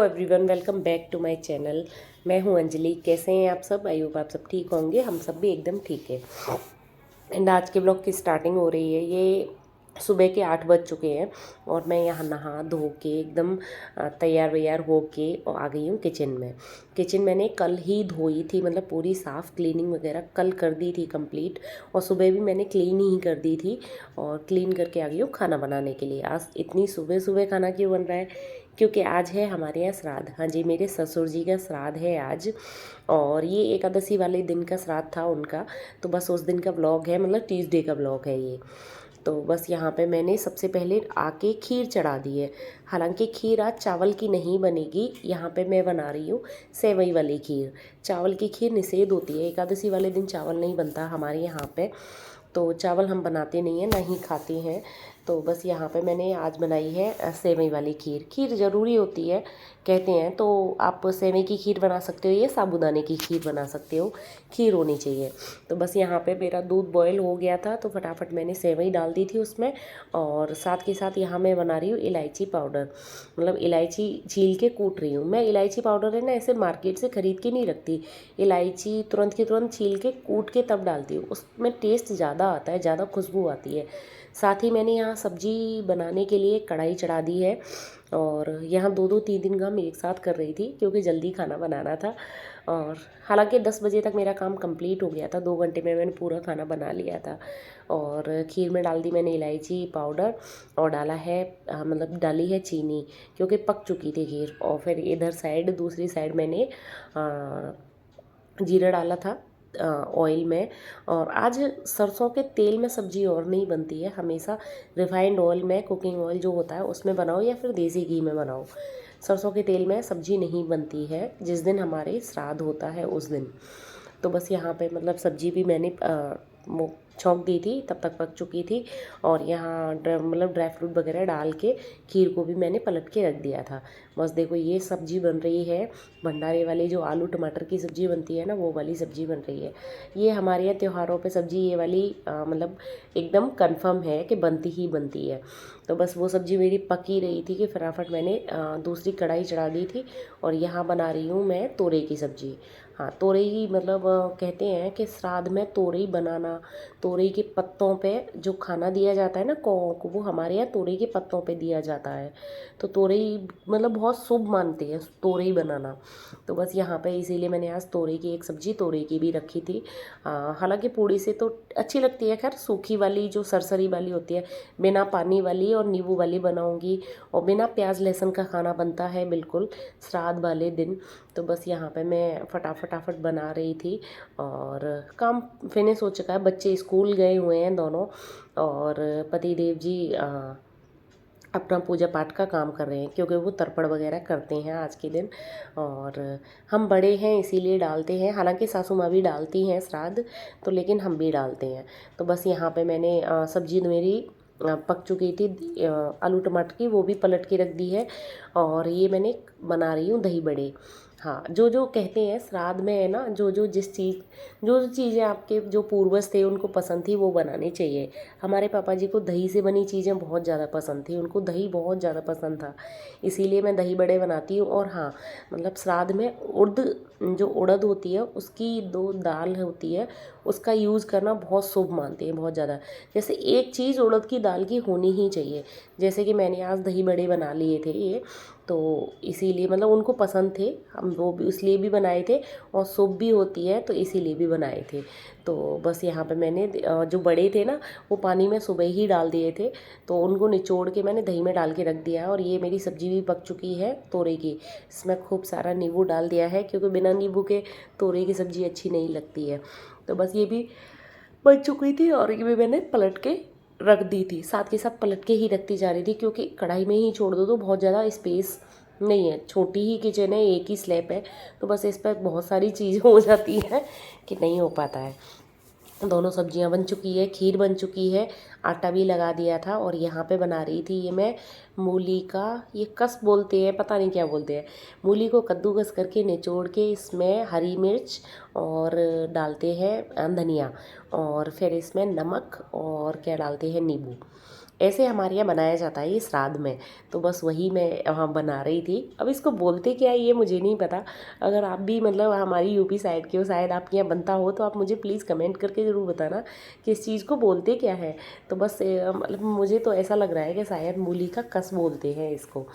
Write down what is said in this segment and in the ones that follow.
Everyone, welcome back to my channel. मैं हूं अंजलि। कैसे हैं आप सब? आई होप आप सब ठीक होंगे। हम सब भी एकदम ठीक है। एंड आज के ब्लॉग की स्टार्टिंग हो रही है। ये सुबह के 8 बज चुके हैं और मैं यहाँ नहा धो के एकदम तैयार वैयार हो के और आ गई हूँ किचन में। किचन मैंने कल ही धोई थी, मतलब पूरी साफ़ क्लीनिंग वगैरह कल कर दी थी कंप्लीट, और सुबह भी मैंने क्लीन ही कर दी थी और क्लीन करके आ गई हूँ खाना बनाने के लिए। आज इतनी सुबह सुबह खाना क्यों बन रहा है? क्योंकि आज है हमारे यहाँ श्राद्ध। हाँ जी, मेरे ससुर जी का श्राद्ध है आज, और ये एकादशी वाले दिन का श्राद्ध था उनका। तो बस उस दिन का व्लॉग है, मतलब ट्यूसडे का व्लॉग है ये। तो बस यहाँ पे मैंने सबसे पहले आके खीर चढ़ा दी है। हालांकि खीर आज चावल की नहीं बनेगी, यहाँ पे मैं बना रही हूँ सेवई वाली खीर। चावल की खीर निषेध होती है, एकादशी वाले दिन चावल नहीं बनता हमारे यहाँ पे, तो चावल हम बनाते नहीं हैं, ना ही खाते हैं। तो बस यहाँ पे मैंने आज बनाई है सेवई वाली खीर। खीर ज़रूरी होती है कहते हैं, तो आप सेवई की खीर बना सकते हो या साबूदाने की खीर बना सकते हो, खीर होनी चाहिए। तो बस यहाँ पे मेरा दूध बॉयल हो गया था, तो फटाफट मैंने सेवई डाल दी थी उसमें, और साथ के साथ यहाँ मैं बना रही हूँ इलायची पाउडर। मतलब इलायची छील के कूट रही हूँ मैं। इलायची पाउडर है ना, ऐसे मार्केट से ख़रीद के नहीं रखती। इलायची तुरंत की तुरंत छील के कूट के तब डालती हूँ, उसमें टेस्ट ज़्यादा आता है, ज़्यादा खुशबू आती है। साथ ही मैंने यहाँ सब्जी बनाने के लिए कढ़ाई चढ़ा दी है, और यहाँ दो दो तीन दिन काम एक साथ कर रही थी क्योंकि जल्दी खाना बनाना था। और हालांकि 10 बजे तक मेरा काम कंप्लीट हो गया था, 2 घंटे में मैंने पूरा खाना बना लिया था। और खीर में डाल दी मैंने इलायची पाउडर, और डाला है मतलब डाली है चीनी, क्योंकि पक चुकी थी खीर। और फिर इधर साइड दूसरी साइड मैंने जीरा डाला था ऑयल में। और आज सरसों के तेल में सब्जी और नहीं बनती है, हमेशा रिफाइंड ऑयल में, कुकिंग ऑयल जो होता है उसमें बनाओ या फिर देसी घी में बनाओ। सरसों के तेल में सब्जी नहीं बनती है जिस दिन हमारे श्राद्ध होता है उस दिन। तो बस यहाँ पे मतलब सब्जी भी मैंने वो छौंक दी थी, तब तक पक चुकी थी। और यहाँ मतलब ड्राई फ्रूट वगैरह डाल के खीर को भी मैंने पलट के रख दिया था। बस देखो ये सब्जी बन रही है, भंडारे वाली जो आलू टमाटर की सब्ज़ी बनती है ना, वो वाली सब्ज़ी बन रही है। ये हमारे यहाँ त्योहारों पे सब्ज़ी ये वाली मतलब एकदम कंफर्म है कि बनती ही बनती है। तो बस वो सब्ज़ी मेरी पक ही रही थी कि फटाफट मैंने दूसरी कढ़ाई चढ़ा दी थी, और यहाँ बना रही हूँ मैं तोरई की सब्ज़ी। हाँ, तोरई मतलब कहते हैं कि श्राद्ध में तोरई बनाना, तोरई के पत्तों पे जो खाना दिया जाता है ना कौओं को, वो हमारे यहाँ तोरई के पत्तों पे दिया जाता है। तो तोरई मतलब बहुत शुभ मानते हैं तोरई बनाना। तो बस यहाँ पे इसीलिए मैंने आज तोरई की एक सब्ज़ी तोरई की भी रखी थी। हालांकि पूड़ी से तो अच्छी लगती है, खैर सूखी वाली जो सरसरी वाली होती है, बिना पानी वाली और नींबू वाली बनाऊँगी, और बिना प्याज लहसुन का खाना बनता है बिल्कुल श्राद्ध वाले दिन। तो बस यहाँ पे मैं फटाफट बना रही थी, और काम फिनिश हो चुका है। बच्चे स्कूल गए हुए हैं दोनों, और पति देव जी अपना पूजा पाठ का काम कर रहे हैं, क्योंकि वो तर्पण वगैरह करते हैं आज के दिन। और हम बड़े हैं इसीलिए डालते हैं, हालांकि सासू माँ भी डालती हैं श्राद्ध, तो लेकिन हम भी डालते हैं। तो बस यहाँ पे मैंने सब्जी मेरी पक चुकी थी आलू टमाटर की, वो भी पलट के रख दी है। और ये मैंने बना रही हूँ दही बड़े। हाँ, जो जो कहते हैं श्राद्ध में है ना, जो जो जिस चीज़ जो जो चीज़ें आपके जो पूर्वज थे उनको पसंद थी वो बनानी चाहिए। हमारे पापा जी को दही से बनी चीज़ें बहुत ज़्यादा पसंद थी, उनको दही बहुत ज़्यादा पसंद था, इसीलिए मैं दही बड़े बनाती हूँ। और हाँ, मतलब श्राद्ध में जो उड़द होती है उसकी 2 दाल होती है, उसका यूज़ करना बहुत शुभ मानते हैं, बहुत ज़्यादा। जैसे एक चीज़ उड़द की दाल की होनी ही चाहिए, जैसे कि मैंने आज दही बड़े बना लिए थे ये, तो इसीलिए मतलब उनको पसंद थे, हम वो भी इसलिए भी बनाए थे, और शुभ भी होती है तो इसीलिए भी बनाए थे। तो बस यहाँ पे मैंने जो बड़े थे ना, वो पानी में सुबह ही डाल दिए थे, तो उनको निचोड़ के मैंने दही में डाल के रख दिया है। और ये मेरी सब्ज़ी भी पक चुकी है तोरई की, इसमें खूब सारा नींबू डाल दिया है, क्योंकि बिना नींबू के तोरई की सब्ज़ी अच्छी नहीं लगती है। तो बस ये भी बन चुकी थी, और ये भी मैंने पलट के रख दी थी, साथ के साथ पलट के ही रखती जा रही थी, क्योंकि कढ़ाई में ही छोड़ दो तो बहुत ज़्यादा स्पेस नहीं है, छोटी ही किचन है, एक ही स्लैब है, तो बस इस पर बहुत सारी चीज़ हो जाती है कि नहीं हो पाता है। दोनों सब्जियां बन चुकी है, खीर बन चुकी है, आटा भी लगा दिया था। और यहाँ पे बना रही थी ये मैं मूली का, ये कस बोलते हैं पता नहीं क्या बोलते हैं, मूली को कद्दूकस करके निचोड़ के इसमें हरी मिर्च और डालते हैं धनिया, और फिर इसमें नमक और क्या डालते हैं नींबू। ऐसे हमारे यहाँ बनाया जाता है ये श्राद्ध में। तो बस वही मैं वहाँ बना रही थी। अब इसको बोलते क्या है ये मुझे नहीं पता। अगर आप भी मतलब हमारी यूपी साइड के हो, शायद आपके यहाँ बनता हो, तो आप मुझे प्लीज़ कमेंट करके ज़रूर बताना कि इस चीज़ को बोलते क्या है। तो बस मतलब मुझे तो ऐसा लग रहा है कि शायद मूली का कस बोलते हैं इसको।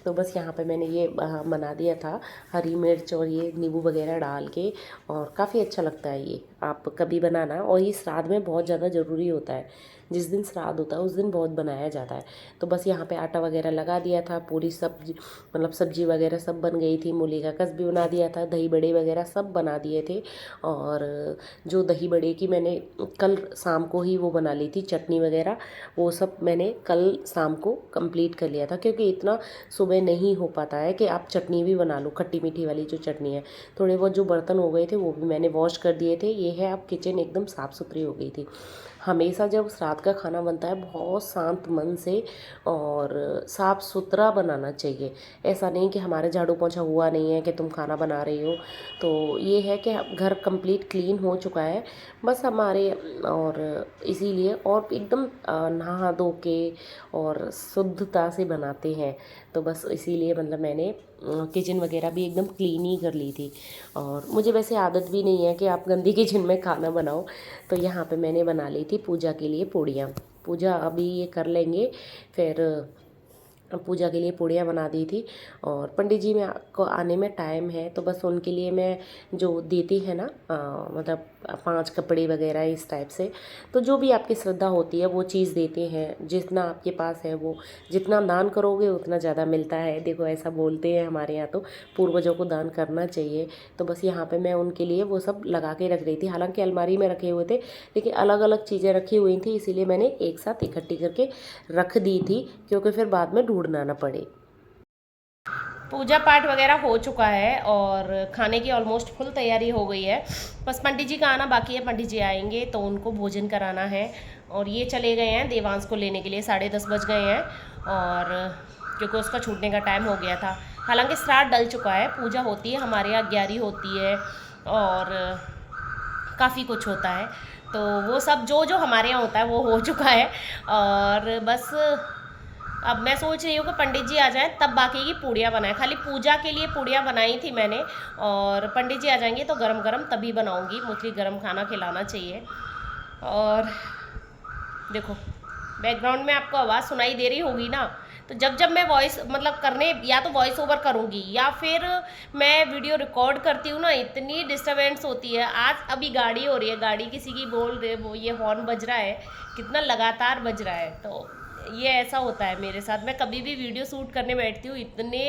तो बस यहाँ पे मैंने ये बना दिया था, हरी मिर्च और ये नींबू वगैरह डाल के, और काफ़ी अच्छा लगता है ये। आप कभी बनाना, और ये श्राद्ध में बहुत ज़्यादा ज़रूरी होता है। जिस दिन श्राद्ध होता है उस दिन बहुत बनाया जाता है। तो बस यहाँ पे आटा वगैरह लगा दिया था, पूरी सब्जी मतलब सब्जी वगैरह सब बन गई थी, मूली का कस भी बना दिया था, दही बड़े वगैरह सब बना दिए थे। और जो दही बड़े की मैंने कल शाम को ही वो बना ली थी चटनी वगैरह, वो सब मैंने कल शाम को कंप्लीट कर लिया था, क्योंकि इतना सुबह नहीं हो पाता है कि आप चटनी भी बना लो, खट्टी मीठी वाली जो चटनी है। थोड़े बहुत जो बर्तन हो गए थे वो भी मैंने वॉश कर दिए थे। ये है, अब किचन एकदम साफ़ सुथरी हो गई थी। हमेशा जब श्राद्ध का खाना बनता है बहुत शांत मन से और साफ़ सुथरा बनाना चाहिए। ऐसा नहीं कि हमारे झाड़ू पोंछा हुआ नहीं है कि तुम खाना बना रही हो। तो ये है कि घर कंप्लीट क्लीन हो चुका है बस हमारे, और इसीलिए और एकदम नहा धो के और शुद्धता से बनाते हैं। तो बस इसीलिए मतलब मैंने किचन वगैरह भी एकदम क्लीन ही कर ली थी। और मुझे वैसे आदत भी नहीं है कि आप गंदी किचन में खाना बनाओ। तो यहाँ पे मैंने बना ली थी पूजा के लिए पूड़ियाँ। पूजा अभी ये कर लेंगे, फिर पूजा के लिए पूड़ियाँ बना दी थी। और पंडित जी में को आने में टाइम है, तो बस उनके लिए मैं जो देती है ना मतलब 5 कपड़े वगैरह इस टाइप से, तो जो भी आपकी श्रद्धा होती है वो चीज़ देते हैं। जितना आपके पास है वो, जितना दान करोगे उतना ज़्यादा मिलता है। देखो ऐसा बोलते हैं हमारे यहाँ, तो पूर्वजों को दान करना चाहिए। तो बस यहाँ पे मैं उनके लिए वो सब लगा के रख रही थी। हालांकि अलमारी में रखे हुए थे, लेकिन अलग अलग चीज़ें रखी हुई थी, इसीलिए मैंने एक साथ इकट्ठी करके रख दी थी, क्योंकि फिर बाद में ढूंढना ना पड़े। पूजा पाठ वगैरह हो चुका है और खाने की ऑलमोस्ट फुल तैयारी हो गई है। बस पंडित जी का आना बाकी है। पंडित जी आएंगे तो उनको भोजन कराना है। और ये चले गए हैं देवांश को लेने के लिए, 10:30 बज गए हैं, और क्योंकि उसका छूटने का टाइम हो गया था। हालांकि श्राद्ध डल चुका है, पूजा होती है हमारे यहाँ, ग्यारही होती है और काफ़ी कुछ होता है। तो वो सब जो जो हमारे यहाँ होता है वो हो चुका है। और बस अब मैं सोच रही हूँ कि पंडित जी आ जाएं तब बाकी की पूड़ियाँ बनाएं। खाली पूजा के लिए पूड़ियाँ बनाई थी मैंने, और पंडित जी आ जाएंगे तो गरम गरम तभी बनाऊँगी। मोस्टली गरम खाना खिलाना चाहिए। और देखो बैकग्राउंड में आपको आवाज़ सुनाई दे रही होगी ना, तो जब जब मैं वॉइस मतलब करने, या तो वॉइस ओवर करूँगी या फिर मैं वीडियो रिकॉर्ड करती हूँ ना, इतनी डिस्टर्बेंस होती है। आज अभी गाड़ी हो रही है, गाड़ी किसी की बोल रहे, वो ये हॉर्न बज रहा है, कितना लगातार बज रहा है। तो ये ऐसा होता है मेरे साथ। मैं कभी भी वीडियो शूट करने बैठती हूँ, इतने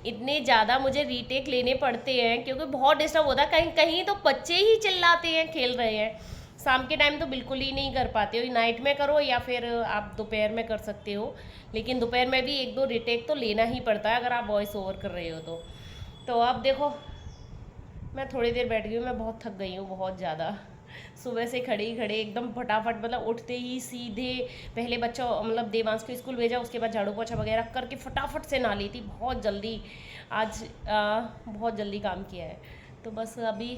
इतने ज़्यादा मुझे रीटेक लेने पड़ते हैं, क्योंकि बहुत डिस्टर्ब होता है। कहीं कहीं तो बच्चे ही चिल्लाते हैं, खेल रहे हैं। शाम के टाइम तो बिल्कुल ही नहीं कर पाते हो, नाइट में करो या फिर आप दोपहर में कर सकते हो। लेकिन दोपहर में भी 1-2 रिटेक तो लेना ही पड़ता है अगर आप वॉइस ओवर कर रहे हो तो अब देखो मैं थोड़ी देर बैठ गई हूँ, मैं बहुत थक गई हूँ, बहुत ज़्यादा। सुबह से खड़े ही खड़े एकदम फटाफट, मतलब उठते ही सीधे पहले बच्चा मतलब देवांश को स्कूल भेजा, उसके बाद झाड़ू पोछा वगैरह करके फटाफट से नहा ली थी, बहुत जल्दी। आज बहुत जल्दी काम किया है। तो बस अभी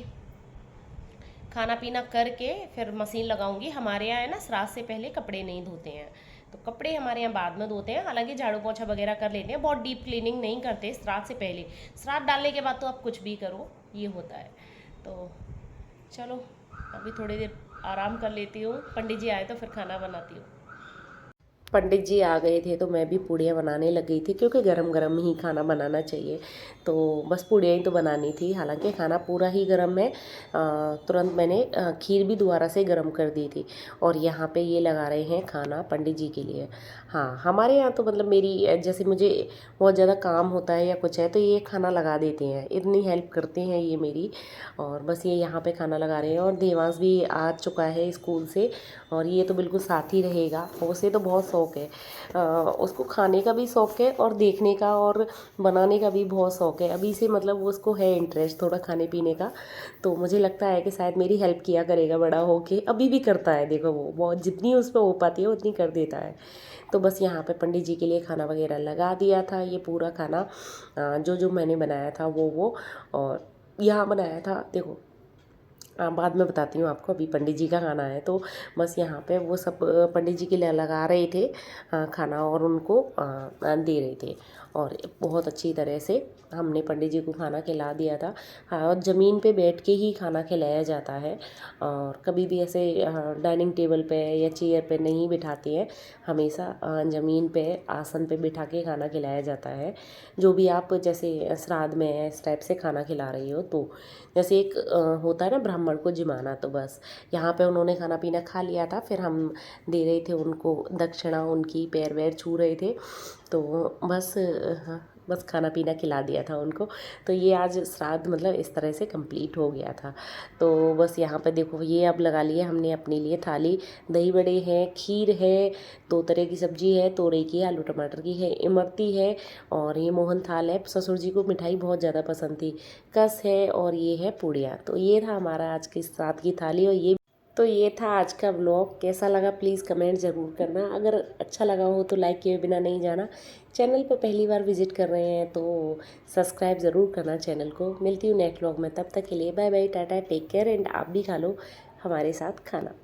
खाना पीना करके फिर मशीन लगाऊंगी। हमारे यहाँ है ना, श्राद्ध से पहले कपड़े नहीं धोते हैं, तो कपड़े हमारे यहाँ बाद में धोते हैं। हालांकि झाड़ू पोछा वगैरह कर लेते हैं, बहुत डीप क्लीनिंग नहीं करते श्राद्ध से पहले। श्राद्ध डालने के बाद तो आप कुछ भी करो, ये होता है। तो चलो अभी थोड़ी देर आराम कर लेती हूँ, पंडित जी आए तो फिर खाना बनाती हूँ। पंडित जी आ गए थे तो मैं भी पूड़ियाँ बनाने लग गई थी, क्योंकि गरम गरम ही खाना बनाना चाहिए। तो बस पूड़ियाँ ही तो बनानी थी, हालांकि खाना पूरा ही गरम है। तुरंत मैंने खीर भी दोबारा से गरम कर दी थी। और यहाँ पे ये लगा रहे हैं खाना पंडित जी के लिए। हाँ, हमारे यहाँ तो मतलब मेरी जैसे मुझे बहुत ज़्यादा काम होता है या कुछ है तो ये खाना लगा देते हैं, इतनी हेल्प करते हैं ये मेरी। और बस ये यहाँ पे खाना लगा रहे हैं। और देवांश भी आ चुका है स्कूल से, और ये तो बिल्कुल साथ ही रहेगा। उसे तो बहुत शौक़ है, उसको खाने का भी शौक़ है और देखने का और बनाने का भी बहुत शौक़ है। अभी से मतलब वो उसको है इंटरेस्ट थोड़ा खाने पीने का। तो मुझे लगता है कि शायद मेरी हेल्प किया करेगा बड़ा होके, अभी भी करता है। देखो वो बहुत जितनी उस पर हो पाती है उतनी कर देता है। तो बस यहाँ पे पंडित जी के लिए खाना वगैरह लगा दिया था। ये पूरा खाना जो जो मैंने बनाया था वो और यहाँ बनाया था देखो, बाद में बताती हूँ आपको, अभी पंडित जी का खाना है। तो बस यहाँ पे वो सब पंडित जी के लिए लगा रहे थे खाना, और उनको दे रहे थे। और बहुत अच्छी तरह से हमने पंडित जी को खाना खिला दिया था। हाँ, और ज़मीन पे बैठ के ही खाना खिलाया जाता है, और कभी भी ऐसे डाइनिंग टेबल पे या चेयर पे नहीं बिठाते हैं, हमेशा ज़मीन पे आसन पे बिठा के खाना खिलाया जाता है। जो भी आप जैसे श्राद्ध में इस टाइप से खाना खिला रही हो, तो जैसे एक होता है ना ब्राह्मण को जिमाना, तो बस यहाँ पे उन्होंने खाना पीना खा लिया था, फिर हम दे रहे थे उनको दक्षिणा, उनकी पैर वैर छू रहे थे। तो बस हाँ, बस खाना पीना खिला दिया था उनको। तो ये आज श्राद्ध मतलब इस तरह से कंप्लीट हो गया था। तो बस यहाँ पे देखो, ये अब लगा लिया हमने अपने लिए थाली। दही बड़े हैं, खीर है, 2 तरह की सब्जी है, तोरई की, आलू टमाटर की है, इमरती है, और ये मोहन थाल है। ससुर जी को मिठाई बहुत ज़्यादा पसंद थी, कस है, और ये है पूड़ियाँ। तो ये था हमारा आज की श्राद्ध की थाली। और ये था आज का व्लॉग। कैसा लगा प्लीज़ कमेंट ज़रूर करना। अगर अच्छा लगा हो तो लाइक किए बिना नहीं जाना। चैनल पर पहली बार विजिट कर रहे हैं तो सब्सक्राइब ज़रूर करना चैनल को। मिलती हूँ नेक्स्ट व्लॉग में, तब तक के लिए bye bye, tata, take care, and आप भी खा लो हमारे साथ खाना।